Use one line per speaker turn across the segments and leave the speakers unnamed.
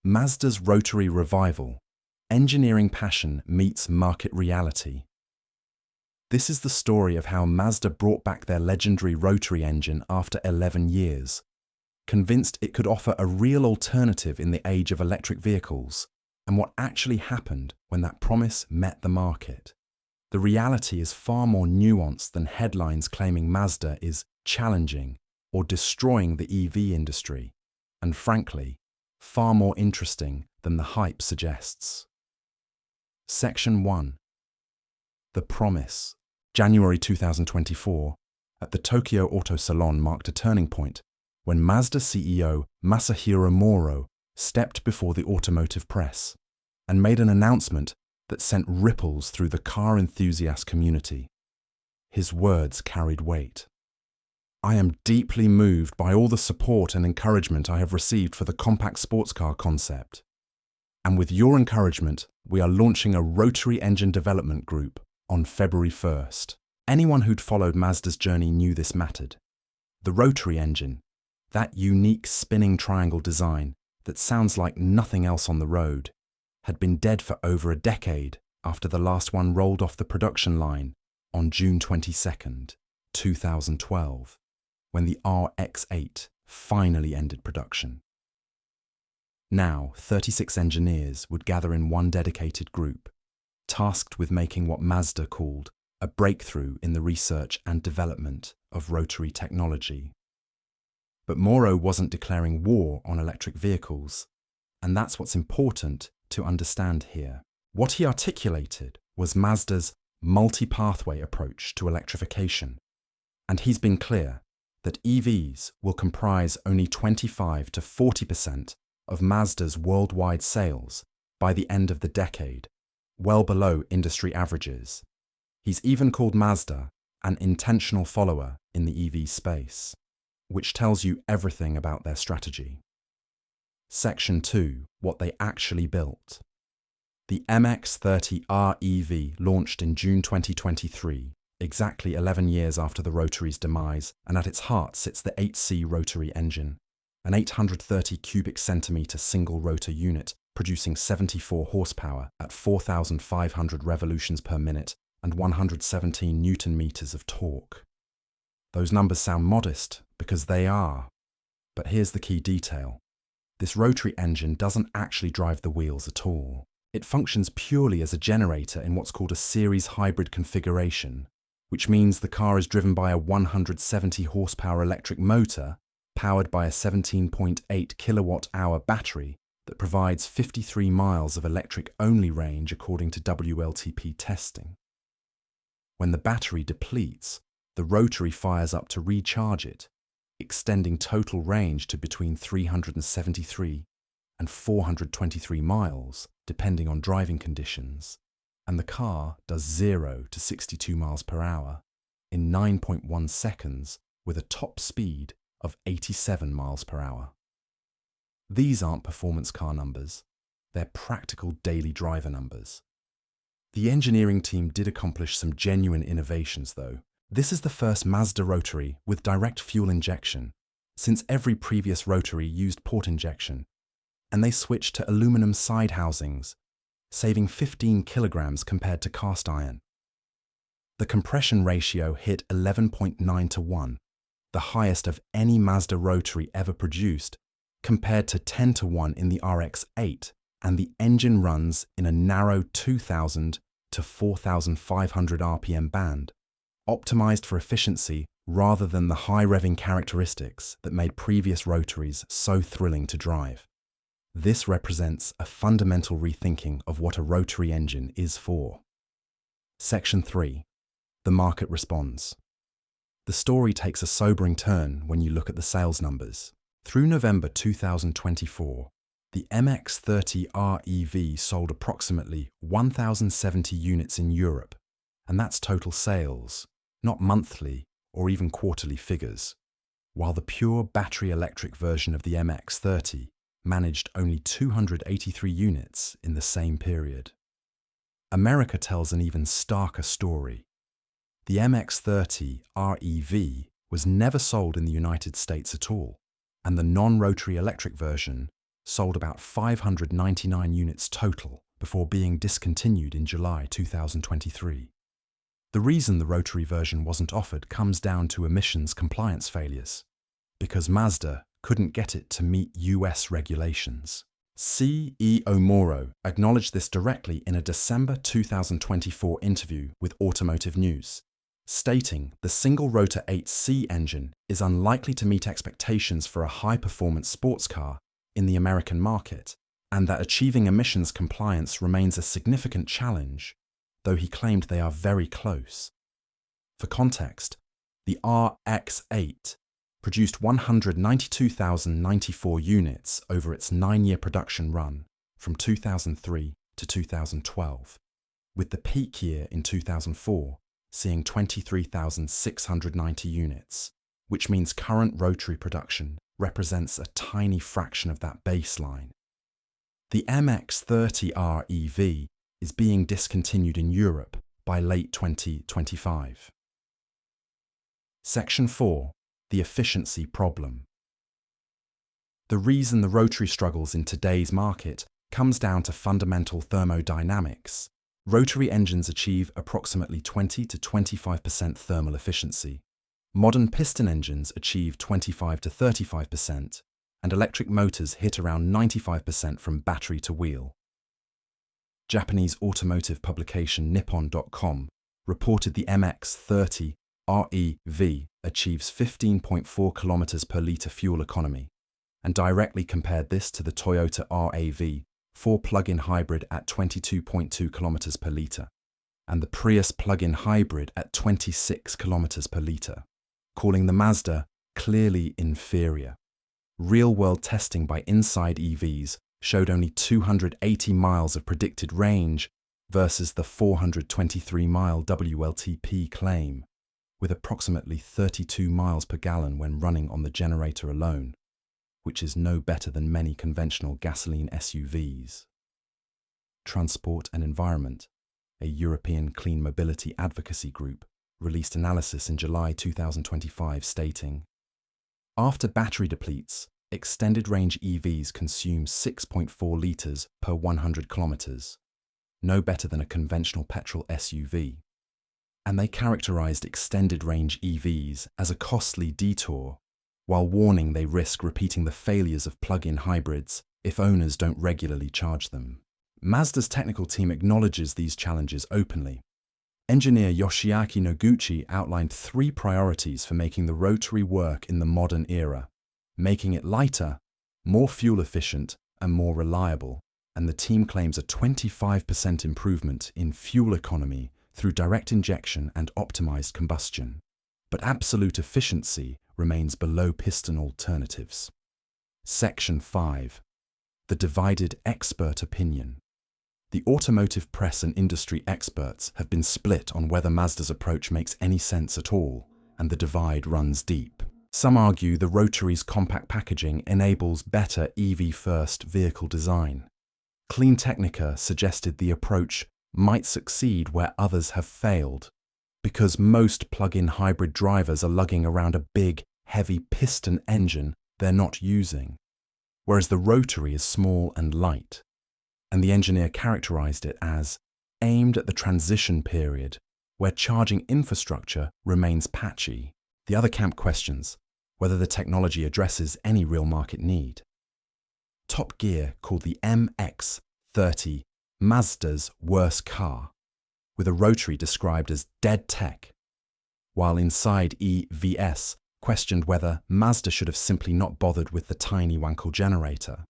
Mazda's Rotary revival. Engineering passion meets market reality. This is the story of how Mazda brought back their legendary Rotary engine after 11 years, convinced it could offer a real alternative in the age of electric vehicles, and what actually happened when that promise met the market. The reality is far more nuanced than headlines claiming Mazda is challenging or destroying the EV industry, and frankly, far more interesting than the hype suggests. Section 1. The Promise. January 2024, at the Tokyo Auto Salon marked a turning point when Mazda CEO Masahiro Moro stepped before the automotive press and made an announcement that sent ripples through the car enthusiast community. His words carried weight. "I am deeply moved by all the support and encouragement I have received for the compact sports car concept. And with your encouragement, we are launching a Rotary engine development group on February 1st. Anyone who'd followed Mazda's journey knew this mattered. The Rotary engine, that unique spinning triangle design that sounds like nothing else on the road, had been dead for over a decade after the last one rolled off the production line on June 22nd, 2012, when the RX-8 finally ended production. Now, 36 engineers would gather in one dedicated group, tasked with making what Mazda called a breakthrough in the research and development of Rotary technology. But Moro wasn't declaring war on electric vehicles, and that's what's important to understand here. What he articulated was Mazda's multi-pathway approach to electrification, and he's been clear that EVs will comprise only 25 to 40% of Mazda's worldwide sales by the end of the decade, well below industry averages. He's even called Mazda an intentional follower in the EV space, which tells you everything about their strategy. Section 2. What they actually built. The MX-30R EV launched in June 2023, exactly 11 years after the Rotary's demise, and at its heart sits the 8C Rotary engine, an 830 cubic centimetre single-rotor unit producing 74 horsepower at 4,500 revolutions per minute and 117 newton-meters of torque. Those numbers sound modest because they are, but here's the key detail. This Rotary engine doesn't actually drive the wheels at all. It functions purely as a generator in what's called a series hybrid configuration, which means the car is driven by a 170 horsepower electric motor powered by a 17.8 kilowatt-hour battery that provides 53 miles of electric-only range according to WLTP testing. When the battery depletes, the Rotary fires up to recharge it, extending total range to between 373 and 423 miles, depending on driving conditions, and the car does 0 to 62 miles per hour in 9.1 seconds with a top speed of 87 miles per hour. These aren't performance car numbers, they're practical daily driver numbers. The engineering team did accomplish some genuine innovations though. This is the first Mazda Rotary with direct fuel injection, since every previous Rotary used port injection, and they switched to aluminum side housings, saving 15 kilograms compared to cast iron. The compression ratio hit 11.9 to 1, the highest of any Mazda Rotary ever produced, compared to 10 to 1 in the RX-8, and the engine runs in a narrow 2,000 to 4,500 RPM band, optimized for efficiency rather than the high revving characteristics that made previous Rotaries so thrilling to drive. This represents a fundamental rethinking of what a Rotary engine is for. Section 3. The market responds. The story takes a sobering turn when you look at the sales numbers. Through November 2024, the MX-30R EV sold approximately 1,070 units in Europe, and that's total sales, not monthly or even quarterly figures, while the pure battery electric version of the MX-30 managed only 283 units in the same period. America tells an even starker story. The MX-30 REV was never sold in the United States at all, and the non-Rotary electric version sold about 599 units total before being discontinued in July 2023. The reason the Rotary version wasn't offered comes down to emissions compliance failures, because Mazda couldn't get it to meet US regulations. CEO Moro acknowledged this directly in a December 2024 interview with Automotive News, stating the single-rotor 8C engine is unlikely to meet expectations for a high-performance sports car in the American market, and that achieving emissions compliance remains a significant challenge, though he claimed they are very close. For context, the RX-8 produced 192,094 units over its 9-year production run from 2003 to 2012, with the peak year in 2004 seeing 23,690 units, which means current Rotary production represents a tiny fraction of that baseline. The MX-30R EV is being discontinued in Europe by late 2025. Section 4. The efficiency problem. The reason the Rotary struggles in today's market comes down to fundamental thermodynamics. Rotary engines achieve approximately 20 to 25% thermal efficiency. Modern piston engines achieve 25 to 35%, and electric motors hit around 95% from battery to wheel. Japanese automotive publication Nippon.com reported the MX-30 REV achieves 15.4 km per litre fuel economy, and directly compared this to the Toyota RAV 4 plug-in hybrid at 22.2 km per litre, and the Prius plug-in hybrid at 26 km per litre, calling the Mazda clearly inferior. Real-world testing by Inside EVs showed only 280 miles of predicted range versus the 423-mile WLTP claim, with approximately 32 miles per gallon when running on the generator alone, which is no better than many conventional gasoline SUVs. Transport and Environment, a European clean mobility advocacy group, released analysis in July 2025 stating, after battery depletes, extended range EVs consume 6.4 litres per 100 kilometres, no better than a conventional petrol SUV. And they characterised extended range EVs as a costly detour, while warning they risk repeating the failures of plug-in hybrids if owners don't regularly charge them. Mazda's technical team acknowledges these challenges openly. Engineer Yoshiaki Noguchi outlined 3 priorities for making the Rotary work in the modern era: making it lighter, more fuel efficient, and more reliable, and the team claims a 25% improvement in fuel economy through direct injection and optimized combustion. But absolute efficiency remains below piston alternatives. Section 5. The divided expert opinion. The automotive press and industry experts have been split on whether Mazda's approach makes any sense at all, and the divide runs deep. Some argue the Rotary's compact packaging enables better EV-first vehicle design. Clean Technica suggested the approach might succeed where others have failed, because most plug-in hybrid drivers are lugging around a big, heavy piston engine they're not using, whereas the Rotary is small and light. And the engineer characterized it as aimed at the transition period, where charging infrastructure remains patchy. The other camp questions whether the technology addresses any real market need. Top Gear called the MX-30 Mazda's worst car, with a Rotary described as dead tech, while Inside EVS questioned whether Mazda should have simply not bothered with the tiny Wankel generator,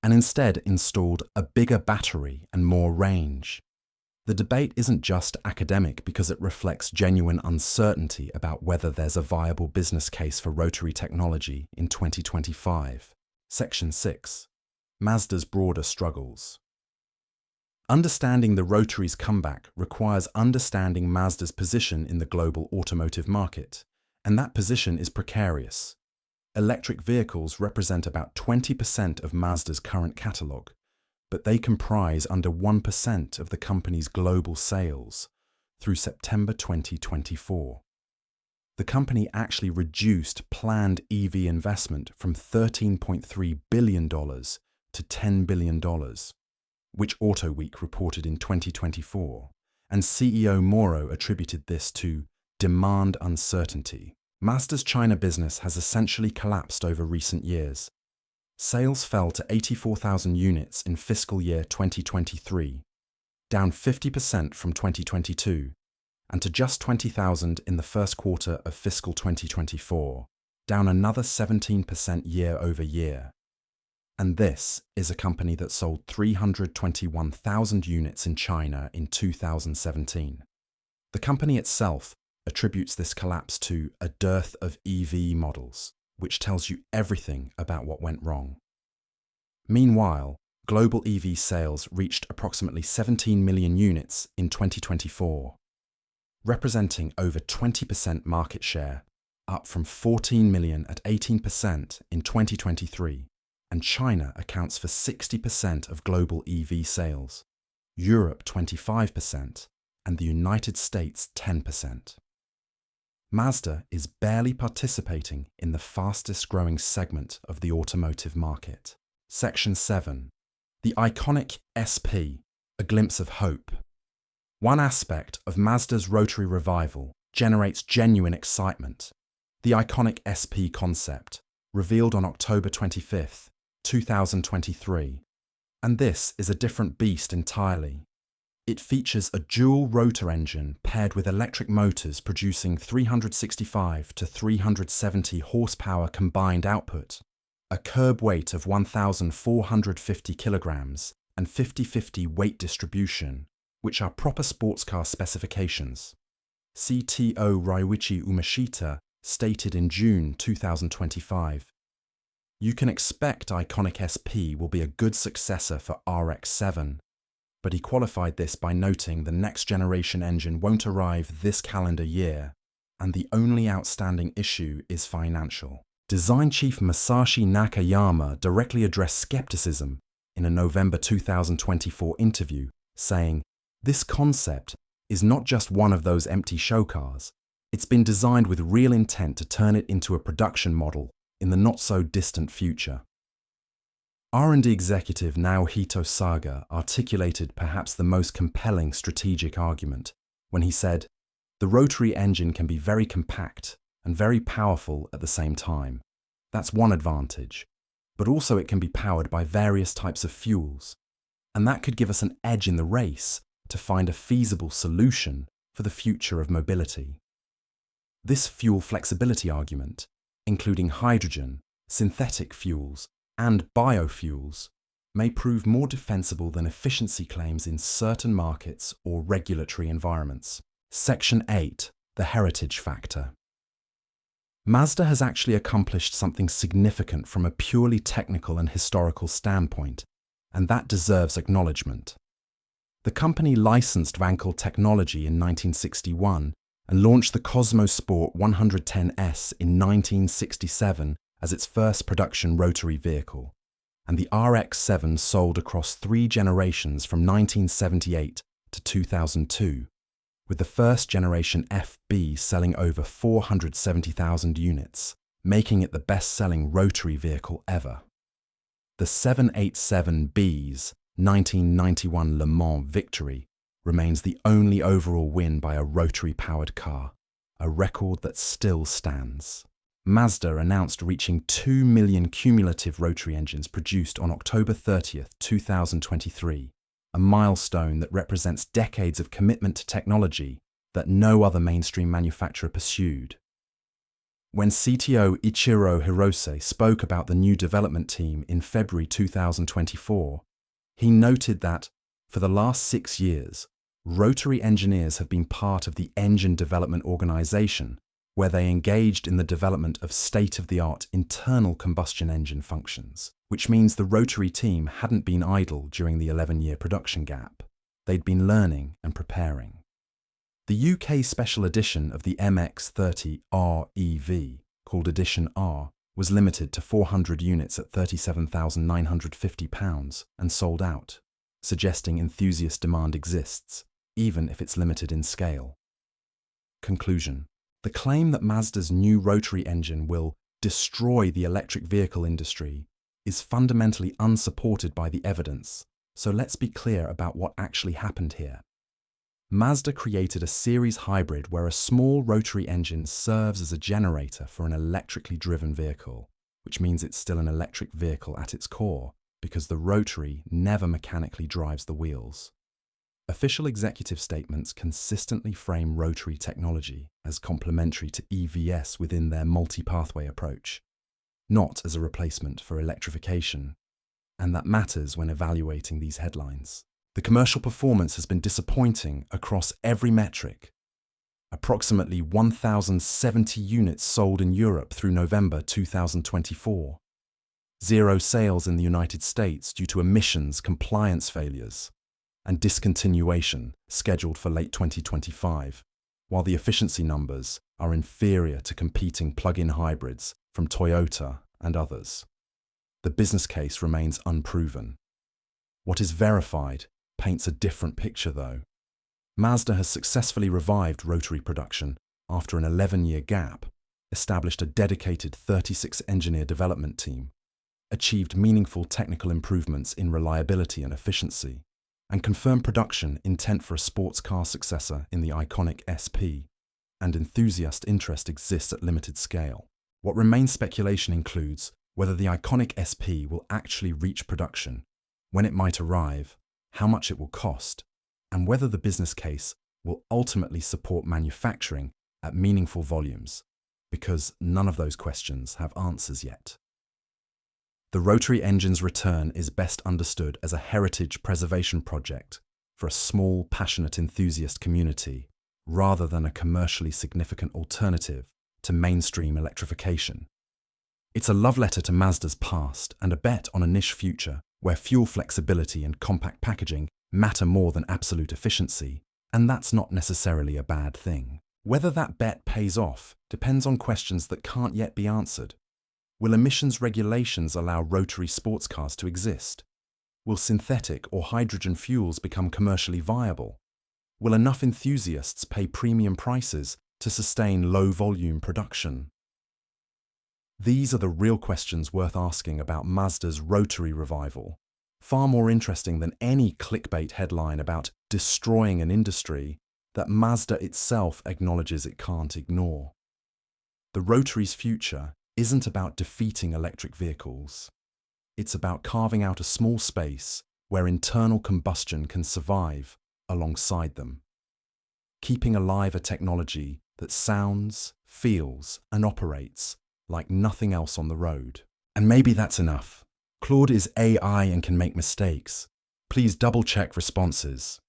and instead installed a bigger battery and more range. The debate isn't just academic because it reflects genuine uncertainty about whether there's a viable business case for Rotary technology in 2025. Section 6. Mazda's broader struggles. Understanding the Rotary's comeback requires understanding Mazda's position in the global automotive market, and that position is precarious. Electric vehicles represent about 20% of Mazda's current catalogue, but they comprise under 1% of the company's global sales through September 2024. The company actually reduced planned EV investment from $13.3 billion to to $10 billion, which AutoWeek reported in 2024, and CEO Moro attributed this to demand uncertainty. Mazda's China business has essentially collapsed over recent years. Sales fell to 84,000 units in fiscal year 2023, down 50% from 2022, and to just 20,000 in the first quarter of fiscal 2024, down another 17% year over year. And this is a company that sold 321,000 units in China in 2017. The company itself attributes this collapse to a dearth of EV models, which tells you everything about what went wrong. Meanwhile, global EV sales reached approximately 17 million units in 2024, representing over 20% market share, up from 14 million at 18% in 2023, and China accounts for 60% of global EV sales, Europe 25%, and the United States 10%. Mazda is barely participating in the fastest growing segment of the automotive market. Section 7. The iconic SP, a glimpse of hope. One aspect of Mazda's Rotary revival generates genuine excitement. The iconic SP concept, revealed on October 25, 2023. And this is a different beast entirely. It features a dual rotor engine paired with electric motors producing 365 to 370 horsepower combined output, a curb weight of 1,450 kilograms, and 50-50 weight distribution, which are proper sports car specifications. CTO Ryuichi Umeshita stated in June 2025. You can expect iconic SP will be a good successor for RX-7, but he qualified this by noting the next generation engine won't arrive this calendar year, and the only outstanding issue is financial. Design chief Masashi Nakayama directly addressed skepticism in a November 2024 interview, saying, "This concept is not just one of those empty show cars. It's been designed with real intent to turn it into a production model in the not-so-distant future." R&D executive Naohito Saga articulated perhaps the most compelling strategic argument when he said, "The rotary engine can be very compact and very powerful at the same time. That's one advantage, but also it can be powered by various types of fuels, and that could give us an edge in the race to find a feasible solution for the future of mobility." This fuel flexibility argument, including hydrogen, synthetic fuels, and biofuels, may prove more defensible than efficiency claims in certain markets or regulatory environments. Section 8. The heritage factor. Mazda has actually accomplished something significant from a purely technical and historical standpoint, and that deserves acknowledgement. The company licensed Wankel technology in 1961 and launched the Cosmos Sport 110S in 1967 as its first production rotary vehicle, and the RX-7 sold across 3 generations from 1978 to 2002, with the first generation FB selling over 470,000 units, making it the best-selling rotary vehicle ever. The 787B's 1991 Le Mans victory remains the only overall win by a rotary-powered car, a record that still stands. Mazda announced reaching 2 million cumulative rotary engines produced on October 30, 2023, a milestone that represents decades of commitment to technology that no other mainstream manufacturer pursued. When CTO Ichiro Hirose spoke about the new development team in February 2024, he noted that, for the last 6 years, rotary engineers have been part of the engine development organization, where they engaged in the development of state-of-the-art internal combustion engine functions, which means the rotary team hadn't been idle during the 11-year production gap. They'd been learning and preparing. The UK special edition of the MX-30 REV, called Edition R, was limited to 400 units at £37,950 and sold out, suggesting enthusiast demand exists, even if it's limited in scale. Conclusion. The claim that Mazda's new rotary engine will destroy the electric vehicle industry is fundamentally unsupported by the evidence, so let's be clear about what actually happened here. Mazda created a series hybrid where a small rotary engine serves as a generator for an electrically driven vehicle, which means it's still an electric vehicle at its core, because the rotary never mechanically drives the wheels. Official executive statements consistently frame rotary technology as complementary to EVs within their multi-pathway approach, not as a replacement for electrification, and that matters when evaluating these headlines. The commercial performance has been disappointing across every metric. Approximately 1,070 units sold in Europe through November 2024. Zero sales in the United States due to emissions compliance failures, and discontinuation scheduled for late 2025, while the efficiency numbers are inferior to competing plug-in hybrids from Toyota and others. The business case remains unproven. What is verified paints a different picture, though. Mazda has successfully revived rotary production after an 11-year gap, established a dedicated 36-engineer development team, achieved meaningful technical improvements in reliability and efficiency, and confirmed production intent for a sports car successor in the iconic SP, and enthusiast interest exists at limited scale. What remains speculation includes whether the iconic SP will actually reach production, when it might arrive, how much it will cost, and whether the business case will ultimately support manufacturing at meaningful volumes, because none of those questions have answers yet. The rotary engine's return is best understood as a heritage preservation project for a small, passionate enthusiast community, rather than a commercially significant alternative to mainstream electrification. It's a love letter to Mazda's past and a bet on a niche future where fuel flexibility and compact packaging matter more than absolute efficiency, and that's not necessarily a bad thing. Whether that bet pays off depends on questions that can't yet be answered. Will emissions regulations allow rotary sports cars to exist? Will synthetic or hydrogen fuels become commercially viable? Will enough enthusiasts pay premium prices to sustain low-volume production? These are the real questions worth asking about Mazda's rotary revival, far more interesting than any clickbait headline about destroying an industry that Mazda itself acknowledges it can't ignore. The rotary's future isn't about defeating electric vehicles. It's about carving out a small space where internal combustion can survive alongside them, keeping alive a technology that sounds, feels, and operates like nothing else on the road. And maybe that's enough. Claude is AI and can make mistakes. Please double-check responses.